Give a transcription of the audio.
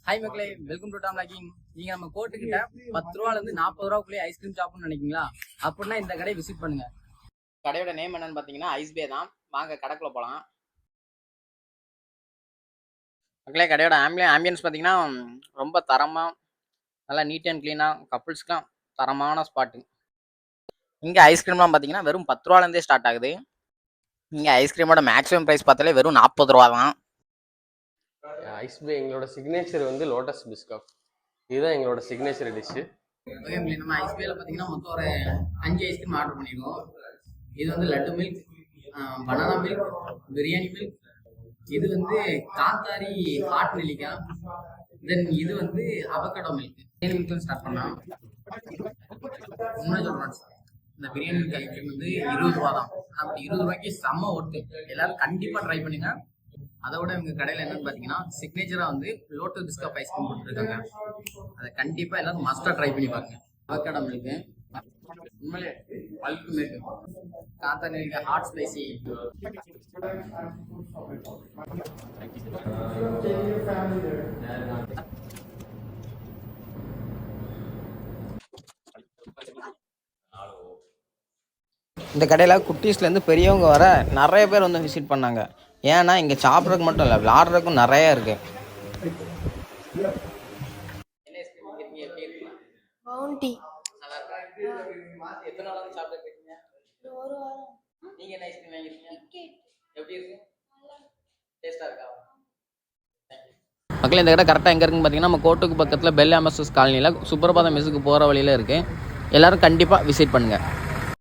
Hi மக்களே, welcome to Tom logging. நீங்க நம்ம கோர்ட்டுக்கிட்ட 10 ரூபால இருந்து 40 ரூபாக்குள்ளே ஐஸ்கிரீம் சாப்பிடணும்னு நினைக்கிறீங்களா? அப்படின்னா இந்த கடையை விசிட் பண்ணுங்க. கடையோட நேம் என்னன்னு பாத்தீங்கன்னா ஐஸ் பே தான். வாங்க கடைக்குள்ள போலாம். மக்களே, கடையோட ஆம்பியன்ஸ் பாத்தீங்கன்னா ரொம்ப தரமா, நல்லா நீட் அண்ட் கிளீனா, கப்புள்ஸ்க்குலாம் தரமான ஸ்பாட்டு. இங்க ஐஸ்கிரீம்லாம் பாத்தீங்கன்னா வெறும் 10 ரூபால இருந்தே ஸ்டார்ட் ஆகுது. இங்க ஐஸ்கிரீமோட மேக்ஸிமம் பிரைஸ் பார்த்தாலே வெறும் 40 ரூபா தான். ஐஸ் பே எங்களோட சிக்னேச்சர் வந்து லோட்டஸ் பிஸ்கப். இதுதான் எங்களோட சிக்னேச்சர் டிஷ்ஷு. நம்ம ஐஸ் பேல பார்த்தீங்கன்னா மொத்தம் ஒரு 5 ஐஸ்கிரீம் ஆர்டர் பண்ணியிருக்கோம். இது வந்து laddu milk, banana milk, biryani milk, இது வந்து காத்தாரி ஹாட் நெல்லிக்காய், தென் இது வந்து அவகடோ மில்க். பிரியாணி மில்க் ஸ்டார்ட் பண்ணலாம். உண்மையாக சொல்கிறேன், இந்த பிரியாணி மில்க் ஐஸ்கிரீம் வந்து 20 ரூபா தான். அப்படி 20 ரூபாய்க்கு செம்ம ஒர்த்து. எல்லாரும் கண்டிப்பாக ட்ரை பண்ணுங்க. அதை விட இவங்க கடையில் என்னன்னு பார்த்தீங்கன்னா சிக்னேச்சராக வந்து லோட்டஸ் பிஸ்கப் ஐஸ்கிரீம் கொடுத்துருக்காங்க. அதை கண்டிப்பாக எல்லாரும் மஸ்ட்டாக ட்ரை பண்ணி பாருங்க. அவகடோ மில்க்கு உண்மையிலே அல்டிமேட். காத்தாரி நெல்லிக்காய் ஹாட் ஸ்பைசி. இந்த கடையில் குட்டீஸ்லேருந்து பெரியவங்க வர நிறைய பேர் வந்து விசிட் பண்ணாங்க. ஏன்னா இங்கே சாப்பிட்றதுக்கு மட்டும் இல்லை, விளாட்றதுக்கும் நிறைய இருக்கு. பவுண்டி எத்தனை நாள் சாப்பிட்டுருக்கீங்க? ஒரு வாரம். நீங்கள் என்ன ஐஸ்கிரீம் வாங்கிருக்கீங்க? எப்படி இருக்கு? டேஸ்ட்டாக இருக்கா? மக்கள், இந்த கடை கரெக்டாக எங்கே இருக்குன்னு பார்த்தீங்கன்னா நம்ம கோர்ட்டுக்கு பக்கத்தில் பெல் எம்எஸ்எஸ் காலனியில் சுப்ரபாதம் மெஸ்ஸுக்கு போகிற வழியில் இருக்குது. எல்லோரும் கண்டிப்பாக விசிட் பண்ணுங்கள்.